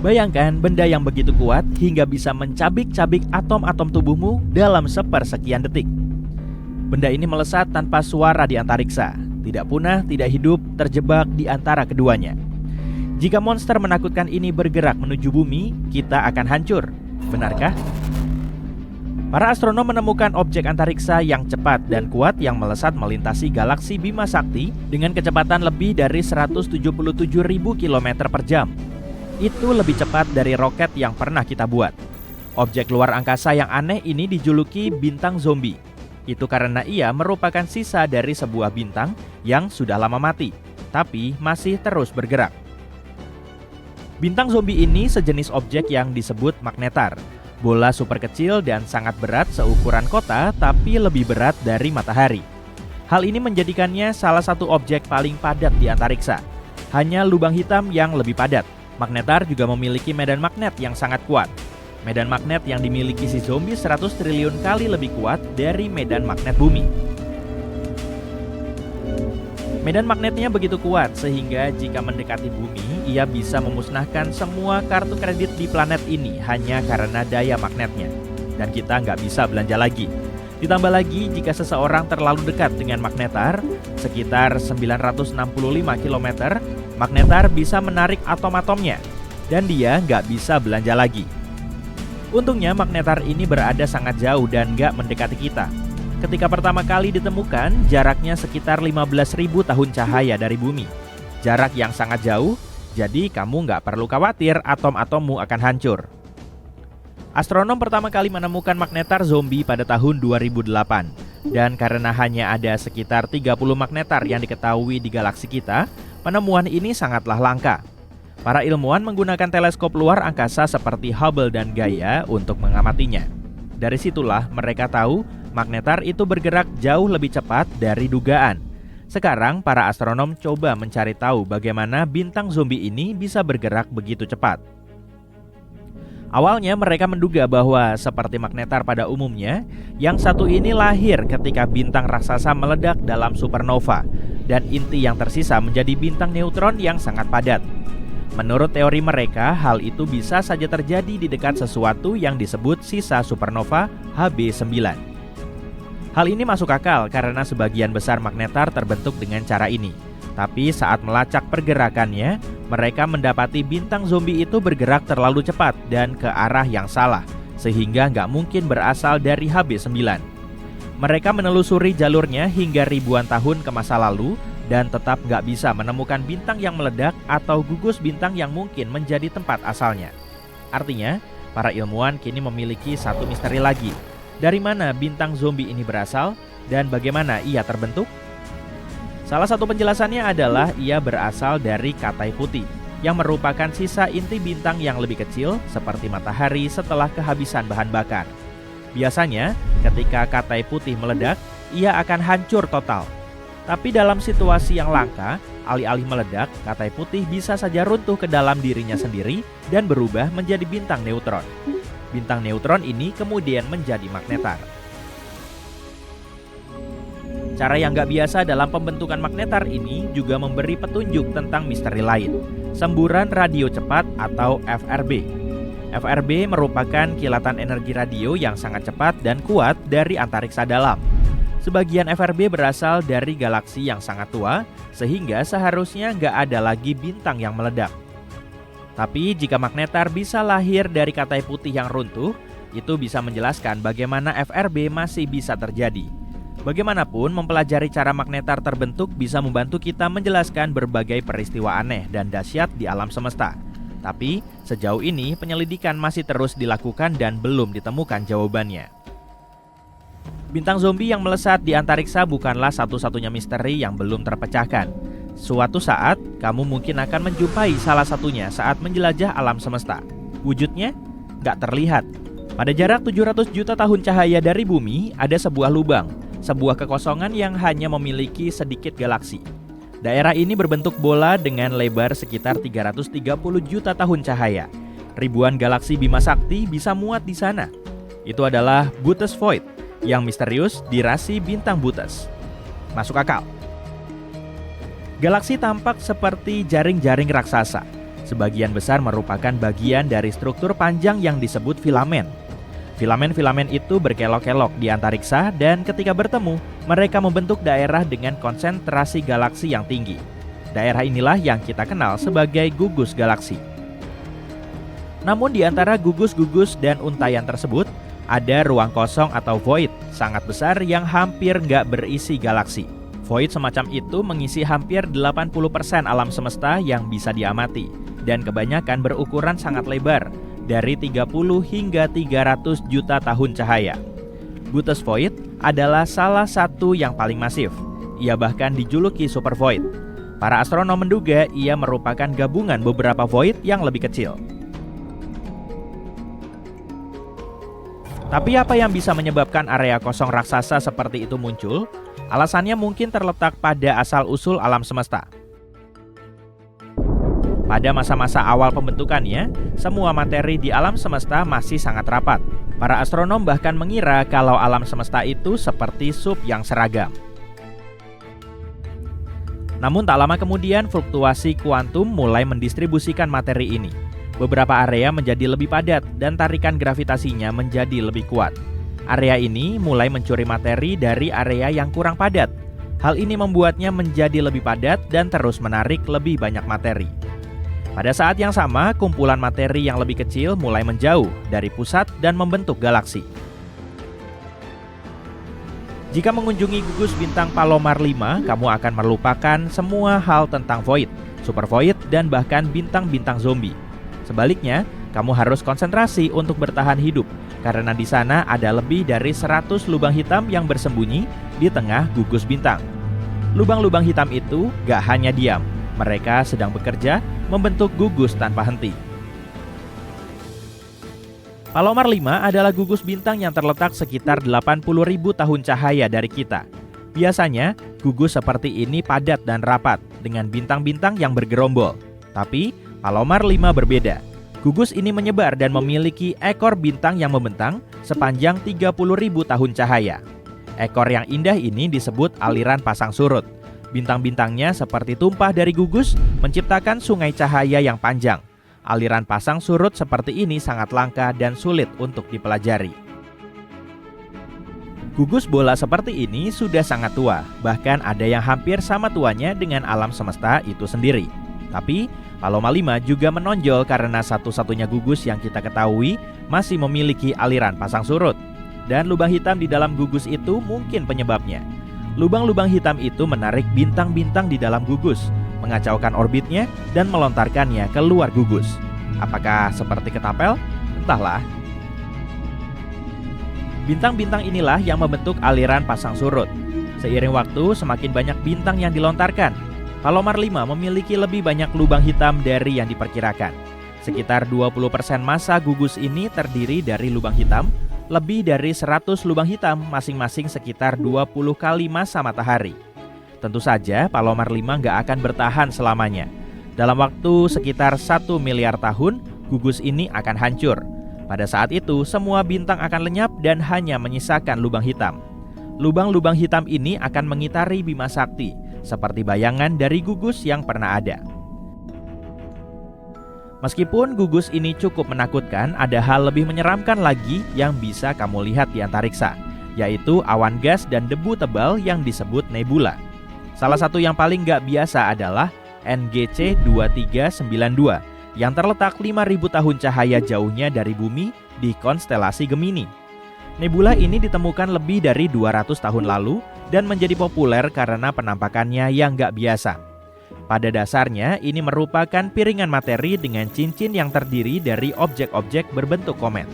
Bayangkan benda yang begitu kuat hingga bisa mencabik-cabik atom-atom tubuhmu dalam sepersekian detik. Benda ini melesat tanpa suara di antariksa, tidak punah, tidak hidup, terjebak di antara keduanya. Jika monster menakutkan ini bergerak menuju bumi, kita akan hancur. Benarkah? Para astronom menemukan objek antariksa yang cepat dan kuat yang melesat melintasi galaksi Bima Sakti dengan kecepatan lebih dari 177.000 km per jam. Itu lebih cepat dari roket yang pernah kita buat. Objek luar angkasa yang aneh ini dijuluki bintang zombie. Itu karena ia merupakan sisa dari sebuah bintang yang sudah lama mati, tapi masih terus bergerak. Bintang zombie ini sejenis objek yang disebut magnetar. Bola super kecil dan sangat berat seukuran kota, tapi lebih berat dari matahari. Hal ini menjadikannya salah satu objek paling padat di antariksa. Hanya lubang hitam yang lebih padat. Magnetar juga memiliki medan magnet yang sangat kuat. Medan magnet yang dimiliki si zombie 100 triliun kali lebih kuat dari medan magnet bumi. Medan magnetnya begitu kuat sehingga jika mendekati bumi, ia bisa memusnahkan semua kartu kredit di planet ini hanya karena daya magnetnya. Dan kita nggak bisa belanja lagi. Ditambah lagi jika seseorang terlalu dekat dengan magnetar, sekitar 965 km, magnetar bisa menarik atom-atomnya, dan dia nggak bisa belanja lagi. Untungnya magnetar ini berada sangat jauh dan nggak mendekati kita. Ketika pertama kali ditemukan, jaraknya sekitar 15.000 tahun cahaya dari bumi. Jarak yang sangat jauh, jadi kamu nggak perlu khawatir atom-atommu akan hancur. Astronom pertama kali menemukan magnetar zombie pada tahun 2008. Dan karena hanya ada sekitar 30 magnetar yang diketahui di galaksi kita, penemuan ini sangatlah langka. Para ilmuwan menggunakan teleskop luar angkasa seperti Hubble dan Gaia untuk mengamatinya. Dari situlah mereka tahu magnetar itu bergerak jauh lebih cepat dari dugaan. Sekarang para astronom coba mencari tahu bagaimana bintang zombie ini bisa bergerak begitu cepat. Awalnya mereka menduga bahwa seperti magnetar pada umumnya, yang satu ini lahir ketika bintang raksasa meledak dalam supernova dan inti yang tersisa menjadi bintang neutron yang sangat padat. Menurut teori mereka, hal itu bisa saja terjadi di dekat sesuatu yang disebut sisa supernova HB9. Hal ini masuk akal karena sebagian besar magnetar terbentuk dengan cara ini. Tapi saat melacak pergerakannya, mereka mendapati bintang zombie itu bergerak terlalu cepat dan ke arah yang salah, sehingga nggak mungkin berasal dari HB9. Mereka menelusuri jalurnya hingga ribuan tahun ke masa lalu dan tetap nggak bisa menemukan bintang yang meledak atau gugus bintang yang mungkin menjadi tempat asalnya. Artinya, para ilmuwan kini memiliki satu misteri lagi. Dari mana bintang zombie ini berasal dan bagaimana ia terbentuk? Salah satu penjelasannya adalah ia berasal dari katai putih, yang merupakan sisa inti bintang yang lebih kecil seperti matahari setelah kehabisan bahan bakar. Biasanya, ketika katai putih meledak, ia akan hancur total. Tapi dalam situasi yang langka, alih-alih meledak, katai putih bisa saja runtuh ke dalam dirinya sendiri dan berubah menjadi bintang neutron. Bintang neutron ini kemudian menjadi magnetar. Cara yang nggak biasa dalam pembentukan magnetar ini juga memberi petunjuk tentang misteri lain, semburan radio cepat atau FRB. FRB merupakan kilatan energi radio yang sangat cepat dan kuat dari antariksa dalam. Sebagian FRB berasal dari galaksi yang sangat tua, sehingga seharusnya nggak ada lagi bintang yang meledak. Tapi jika magnetar bisa lahir dari katai putih yang runtuh, itu bisa menjelaskan bagaimana FRB masih bisa terjadi. Bagaimanapun, mempelajari cara magnetar terbentuk bisa membantu kita menjelaskan berbagai peristiwa aneh dan dahsyat di alam semesta. Tapi, sejauh ini penyelidikan masih terus dilakukan dan belum ditemukan jawabannya. Bintang zombie yang melesat di antariksa bukanlah satu-satunya misteri yang belum terpecahkan. Suatu saat, kamu mungkin akan menjumpai salah satunya saat menjelajah alam semesta. Wujudnya nggak terlihat. Pada jarak 700 juta tahun cahaya dari bumi, ada sebuah lubang. Sebuah kekosongan yang hanya memiliki sedikit galaksi. Daerah ini berbentuk bola dengan lebar sekitar 330 juta tahun cahaya. Ribuan galaksi Bima Sakti bisa muat di sana. Itu adalah Boötes Void, yang misterius di rasi bintang Boötes. Masuk akal. Galaksi tampak seperti jaring-jaring raksasa. Sebagian besar merupakan bagian dari struktur panjang yang disebut filamen. Filamen-filamen itu berkelok-kelok di antariksa dan ketika bertemu, mereka membentuk daerah dengan konsentrasi galaksi yang tinggi. Daerah inilah yang kita kenal sebagai gugus galaksi. Namun di antara gugus-gugus dan untayan tersebut, ada ruang kosong atau void sangat besar yang hampir nggak berisi galaksi. Void semacam itu mengisi hampir 80% alam semesta yang bisa diamati, dan kebanyakan berukuran sangat lebar, dari 30 hingga 300 juta tahun cahaya. Boötes Void adalah salah satu yang paling masif. Ia bahkan dijuluki super void. Para astronom menduga ia merupakan gabungan beberapa void yang lebih kecil. Tapi apa yang bisa menyebabkan area kosong raksasa seperti itu muncul? Alasannya mungkin terletak pada asal-usul alam semesta. Pada masa-masa awal pembentukannya, semua materi di alam semesta masih sangat rapat. Para astronom bahkan mengira kalau alam semesta itu seperti sup yang seragam. Namun tak lama kemudian fluktuasi kuantum mulai mendistribusikan materi ini. Beberapa area menjadi lebih padat dan tarikan gravitasinya menjadi lebih kuat. Area ini mulai mencuri materi dari area yang kurang padat. Hal ini membuatnya menjadi lebih padat dan terus menarik lebih banyak materi. Pada saat yang sama, kumpulan materi yang lebih kecil mulai menjauh dari pusat dan membentuk galaksi. Jika mengunjungi gugus bintang Palomar 5, kamu akan melupakan semua hal tentang void, super void, dan bahkan bintang-bintang zombie. Sebaliknya, kamu harus konsentrasi untuk bertahan hidup, karena di sana ada lebih dari 100 lubang hitam yang bersembunyi di tengah gugus bintang. Lubang-lubang hitam itu gak hanya diam, mereka sedang bekerja membentuk gugus tanpa henti. Palomar 5 adalah gugus bintang yang terletak sekitar 80.000 tahun cahaya dari kita. Biasanya, gugus seperti ini padat dan rapat dengan bintang-bintang yang bergerombol. Tapi, Palomar 5 berbeda. Gugus ini menyebar dan memiliki ekor bintang yang membentang sepanjang 30.000 tahun cahaya. Ekor yang indah ini disebut aliran pasang surut. Bintang-bintangnya seperti tumpah dari gugus, menciptakan sungai cahaya yang panjang. Aliran pasang surut seperti ini sangat langka dan sulit untuk dipelajari. Gugus bola seperti ini sudah sangat tua, bahkan ada yang hampir sama tuanya dengan alam semesta itu sendiri. Tapi, Palomar 5 juga menonjol karena satu-satunya gugus yang kita ketahui masih memiliki aliran pasang surut. Dan lubang hitam di dalam gugus itu mungkin penyebabnya. Lubang-lubang hitam itu menarik bintang-bintang di dalam gugus, mengacaukan orbitnya dan melontarkannya keluar gugus. Apakah seperti ketapel? Entahlah. Bintang-bintang inilah yang membentuk aliran pasang surut. Seiring waktu, semakin banyak bintang yang dilontarkan. Palomar 5 memiliki lebih banyak lubang hitam dari yang diperkirakan. Sekitar 20% massa gugus ini terdiri dari lubang hitam. Lebih dari 100 lubang hitam, masing-masing sekitar 20 kali massa matahari. Tentu saja Palomar 5 nggak akan bertahan selamanya. Dalam waktu sekitar 1 miliar tahun, gugus ini akan hancur. Pada saat itu, semua bintang akan lenyap dan hanya menyisakan lubang hitam. Lubang-lubang hitam ini akan mengitari Bima Sakti, seperti bayangan dari gugus yang pernah ada. Meskipun gugus ini cukup menakutkan, ada hal lebih menyeramkan lagi yang bisa kamu lihat di antariksa, yaitu awan gas dan debu tebal yang disebut nebula. Salah satu yang paling nggak biasa adalah NGC 2392 yang terletak 5.000 tahun cahaya jauhnya dari bumi di konstelasi Gemini. Nebula ini ditemukan lebih dari 200 tahun lalu dan menjadi populer karena penampakannya yang nggak biasa. Pada dasarnya, ini merupakan piringan materi dengan cincin yang terdiri dari objek-objek berbentuk komet.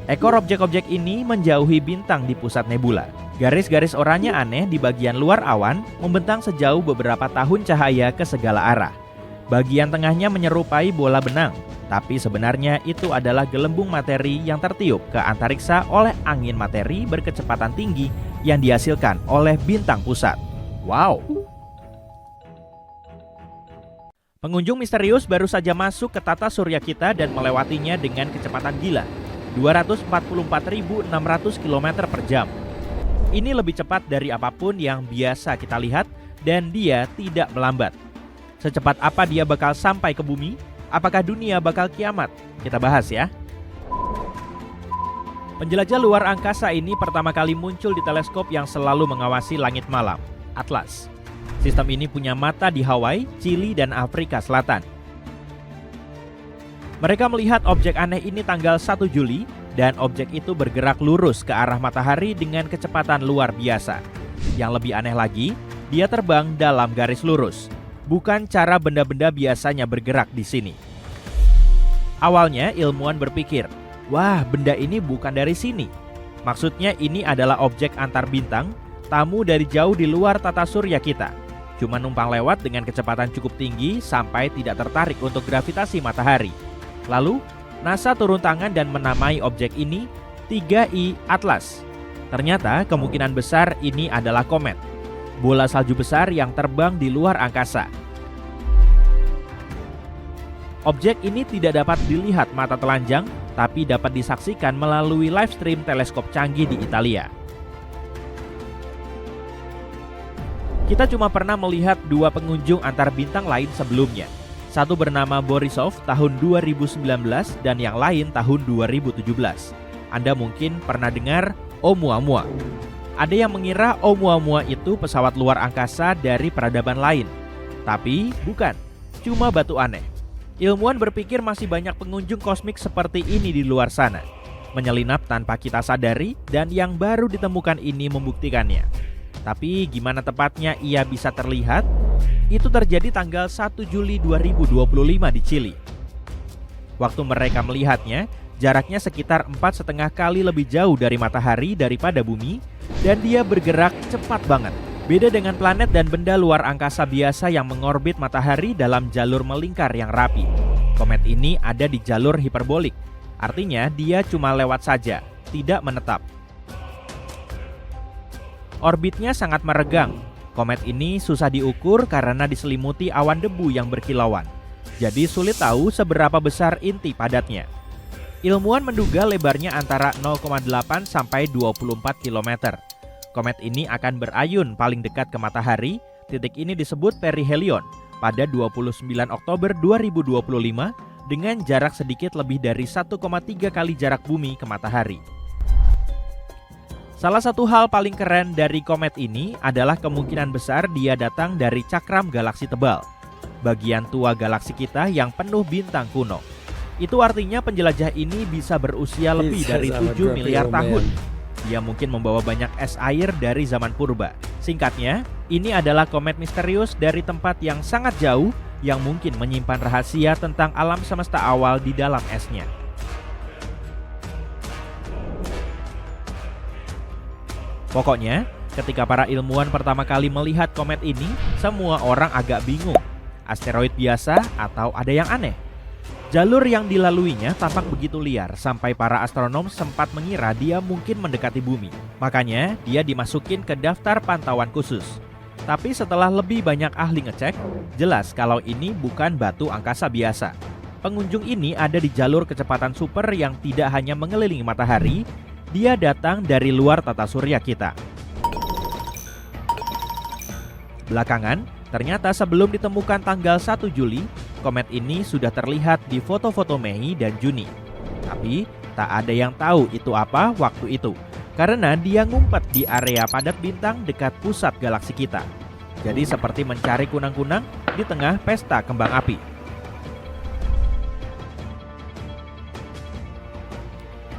Ekor objek-objek ini menjauhi bintang di pusat nebula. Garis-garis oranye aneh di bagian luar awan membentang sejauh beberapa tahun cahaya ke segala arah. Bagian tengahnya menyerupai bola benang, tapi sebenarnya itu adalah gelembung materi yang tertiup ke antariksa oleh angin materi berkecepatan tinggi yang dihasilkan oleh bintang pusat. Wow! Pengunjung misterius baru saja masuk ke tata surya kita dan melewatinya dengan kecepatan gila, 244.600 km per jam. Ini lebih cepat dari apapun yang biasa kita lihat dan dia tidak melambat. Secepat apa dia bakal sampai ke bumi? Apakah dunia bakal kiamat? Kita bahas ya. Penjelajah luar angkasa ini pertama kali muncul di teleskop yang selalu mengawasi langit malam, Atlas. Sistem ini punya mata di Hawaii, Chili, dan Afrika Selatan. Mereka melihat objek aneh ini tanggal 1 Juli dan objek itu bergerak lurus ke arah matahari dengan kecepatan luar biasa. Yang lebih aneh lagi, dia terbang dalam garis lurus, bukan cara benda-benda biasanya bergerak di sini. Awalnya ilmuwan berpikir, wah, benda ini bukan dari sini. Maksudnya ini adalah objek antar bintang, tamu dari jauh di luar tata surya kita. Cuma numpang lewat dengan kecepatan cukup tinggi sampai tidak tertarik untuk gravitasi matahari. Lalu, NASA turun tangan dan menamai objek ini 3I Atlas. Ternyata kemungkinan besar ini adalah komet, bola salju besar yang terbang di luar angkasa. Objek ini tidak dapat dilihat mata telanjang, tapi dapat disaksikan melalui live stream teleskop canggih di Italia. Kita cuma pernah melihat 2 pengunjung antar bintang lain sebelumnya. Satu bernama Borisov tahun 2019 dan yang lain tahun 2017. Anda mungkin pernah dengar Oumuamua. Ada yang mengira Oumuamua itu pesawat luar angkasa dari peradaban lain. Tapi bukan, cuma batu aneh. Ilmuwan berpikir masih banyak pengunjung kosmik seperti ini di luar sana, menyelinap tanpa kita sadari, dan yang baru ditemukan ini membuktikannya. Tapi gimana tepatnya ia bisa terlihat? Itu terjadi tanggal 1 Juli 2025 di Chili. Waktu mereka melihatnya, jaraknya sekitar 4,5 kali lebih jauh dari matahari daripada bumi, dan dia bergerak cepat banget. Beda dengan planet dan benda luar angkasa biasa yang mengorbit matahari dalam jalur melingkar yang rapi. Komet ini ada di jalur hiperbolik, artinya dia cuma lewat saja, tidak menetap. Orbitnya sangat meregang. Komet ini susah diukur karena diselimuti awan debu yang berkilauan. Jadi sulit tahu seberapa besar inti padatnya. Ilmuwan menduga lebarnya antara 0,8 sampai 24 km. Komet ini akan berayun paling dekat ke matahari. Titik ini disebut perihelion pada 29 Oktober 2025 dengan jarak sedikit lebih dari 1,3 kali jarak bumi ke matahari. Salah satu hal paling keren dari komet ini adalah kemungkinan besar dia datang dari cakram galaksi tebal, bagian tua galaksi kita yang penuh bintang kuno. Itu artinya penjelajah ini bisa berusia lebih dari 7 miliar tahun. Dia mungkin membawa banyak es air dari zaman purba. Singkatnya, ini adalah komet misterius dari tempat yang sangat jauh yang mungkin menyimpan rahasia tentang alam semesta awal di dalam esnya. Pokoknya, ketika para ilmuwan pertama kali melihat komet ini, semua orang agak bingung. Asteroid biasa atau ada yang aneh? Jalur yang dilaluinya tampak begitu liar sampai para astronom sempat mengira dia mungkin mendekati bumi. Makanya, dia dimasukin ke daftar pantauan khusus. Tapi setelah lebih banyak ahli ngecek, jelas kalau ini bukan batu angkasa biasa. Pengunjung ini ada di jalur kecepatan super yang tidak hanya mengelilingi matahari, dia datang dari luar tata surya kita. Belakangan, ternyata sebelum ditemukan tanggal 1 Juli, komet ini sudah terlihat di foto-foto Mei dan Juni. Tapi, tak ada yang tahu itu apa waktu itu, karena dia ngumpet di area padat bintang dekat pusat galaksi kita. Jadi seperti mencari kunang-kunang di tengah pesta kembang api.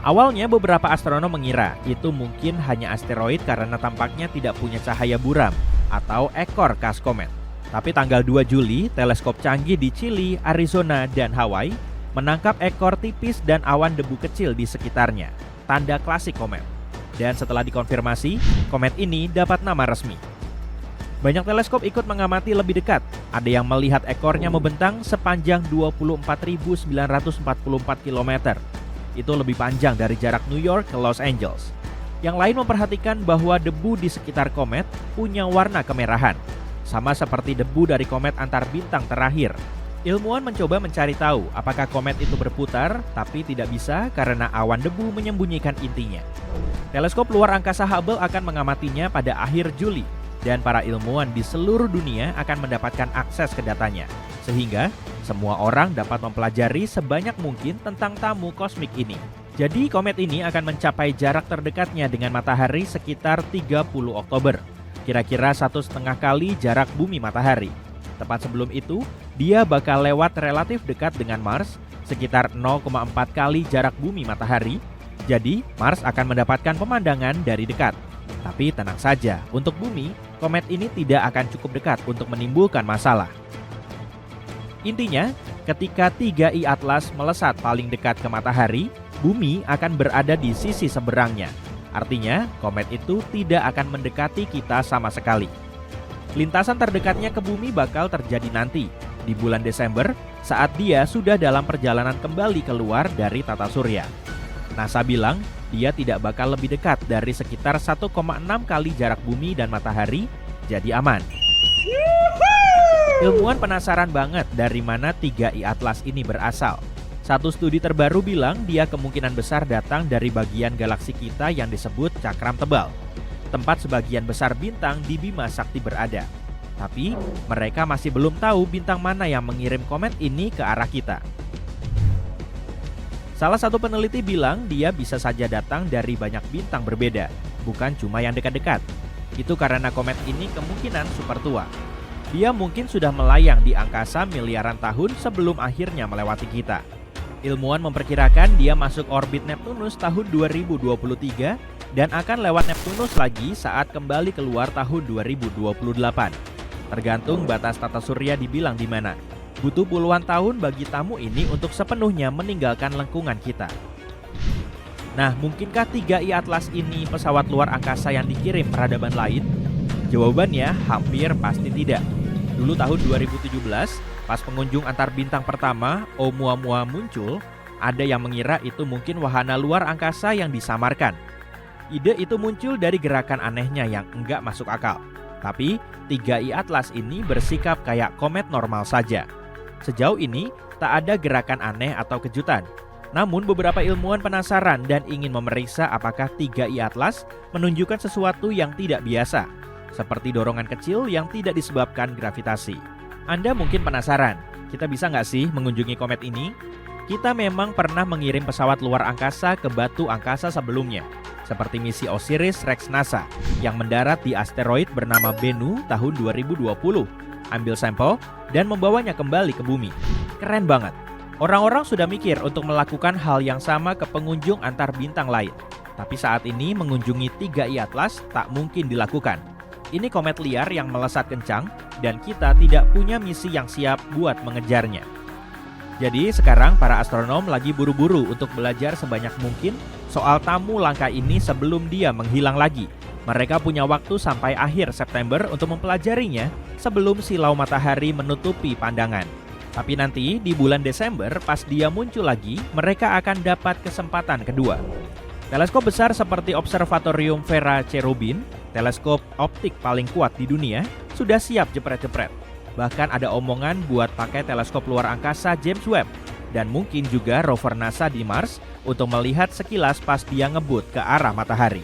Awalnya beberapa astronom mengira itu mungkin hanya asteroid karena tampaknya tidak punya cahaya buram atau ekor khas komet. Tapi tanggal 2 Juli, teleskop canggih di Chili, Arizona, dan Hawaii menangkap ekor tipis dan awan debu kecil di sekitarnya, tanda klasik komet. Dan setelah dikonfirmasi, komet ini dapat nama resmi. Banyak teleskop ikut mengamati lebih dekat. Ada yang melihat ekornya membentang sepanjang 24.944 km. Itu lebih panjang dari jarak New York ke Los Angeles. Yang lain memperhatikan bahwa debu di sekitar komet punya warna kemerahan, sama seperti debu dari komet antar bintang terakhir. Ilmuwan mencoba mencari tahu apakah komet itu berputar, tapi tidak bisa karena awan debu menyembunyikan intinya. Teleskop luar angkasa Hubble akan mengamatinya pada akhir Juli. dan para ilmuwan di seluruh dunia akan mendapatkan akses ke datanya, sehingga semua orang dapat mempelajari sebanyak mungkin tentang tamu kosmik ini. Jadi komet ini akan mencapai jarak terdekatnya dengan matahari sekitar 30 Oktober, kira-kira 1,5 kali jarak bumi matahari. Tepat sebelum itu, dia bakal lewat relatif dekat dengan Mars, sekitar 0,4 kali jarak bumi matahari. Jadi, Mars akan mendapatkan pemandangan dari dekat. Tapi tenang saja, untuk bumi, komet ini tidak akan cukup dekat untuk menimbulkan masalah. Intinya, ketika 3I Atlas melesat paling dekat ke matahari, bumi akan berada di sisi seberangnya. Artinya, komet itu tidak akan mendekati kita sama sekali. Lintasan terdekatnya ke bumi bakal terjadi nanti, di bulan Desember, saat dia sudah dalam perjalanan kembali keluar dari tata surya. NASA bilang, dia tidak bakal lebih dekat dari sekitar 1,6 kali jarak bumi dan matahari, jadi aman. Ilmuwan penasaran banget dari mana 3I Atlas ini berasal. Satu studi terbaru bilang dia kemungkinan besar datang dari bagian galaksi kita yang disebut cakram tebal, tempat sebagian besar bintang di Bima Sakti berada. Tapi mereka masih belum tahu bintang mana yang mengirim komet ini ke arah kita. Salah satu peneliti bilang dia bisa saja datang dari banyak bintang berbeda, bukan cuma yang dekat-dekat. Itu karena komet ini kemungkinan super tua. Dia mungkin sudah melayang di angkasa miliaran tahun sebelum akhirnya melewati kita. Ilmuwan memperkirakan dia masuk orbit Neptunus tahun 2023 dan akan lewat Neptunus lagi saat kembali keluar tahun 2028. Tergantung batas tata surya dibilang di mana. Butuh puluhan tahun bagi tamu ini untuk sepenuhnya meninggalkan lengkungan kita. Nah, mungkinkah 3I Atlas ini pesawat luar angkasa yang dikirim peradaban lain? Jawabannya hampir pasti tidak. Dulu tahun 2017, pas pengunjung antar bintang pertama, Oumuamua muncul, ada yang mengira itu mungkin wahana luar angkasa yang disamarkan. Ide itu muncul dari gerakan anehnya yang enggak masuk akal. Tapi 3I Atlas ini bersikap kayak komet normal saja. Sejauh ini, tak ada gerakan aneh atau kejutan. Namun beberapa ilmuwan penasaran dan ingin memeriksa apakah 3I Atlas menunjukkan sesuatu yang tidak biasa, seperti dorongan kecil yang tidak disebabkan gravitasi. Anda mungkin penasaran, kita bisa nggak sih mengunjungi komet ini? Kita memang pernah mengirim pesawat luar angkasa ke batu angkasa sebelumnya, seperti misi OSIRIS-REx NASA yang mendarat di asteroid bernama Bennu tahun 2020, ambil sampel, dan membawanya kembali ke bumi. Keren banget. Orang-orang sudah mikir untuk melakukan hal yang sama ke pengunjung antar bintang lain. Tapi saat ini mengunjungi 3I Atlas tak mungkin dilakukan. Ini komet liar yang melesat kencang dan kita tidak punya misi yang siap buat mengejarnya. Jadi sekarang para astronom lagi buru-buru untuk belajar sebanyak mungkin soal tamu langka ini sebelum dia menghilang lagi. Mereka punya waktu sampai akhir September untuk mempelajarinya sebelum silau matahari menutupi pandangan. Tapi nanti di bulan Desember pas dia muncul lagi, mereka akan dapat kesempatan kedua. Teleskop besar seperti Observatorium Vera Cherubin, teleskop optik paling kuat di dunia, sudah siap jepret-jepret. Bahkan ada omongan buat pakai teleskop luar angkasa James Webb dan mungkin juga rover NASA di Mars untuk melihat sekilas pas dia ngebut ke arah matahari.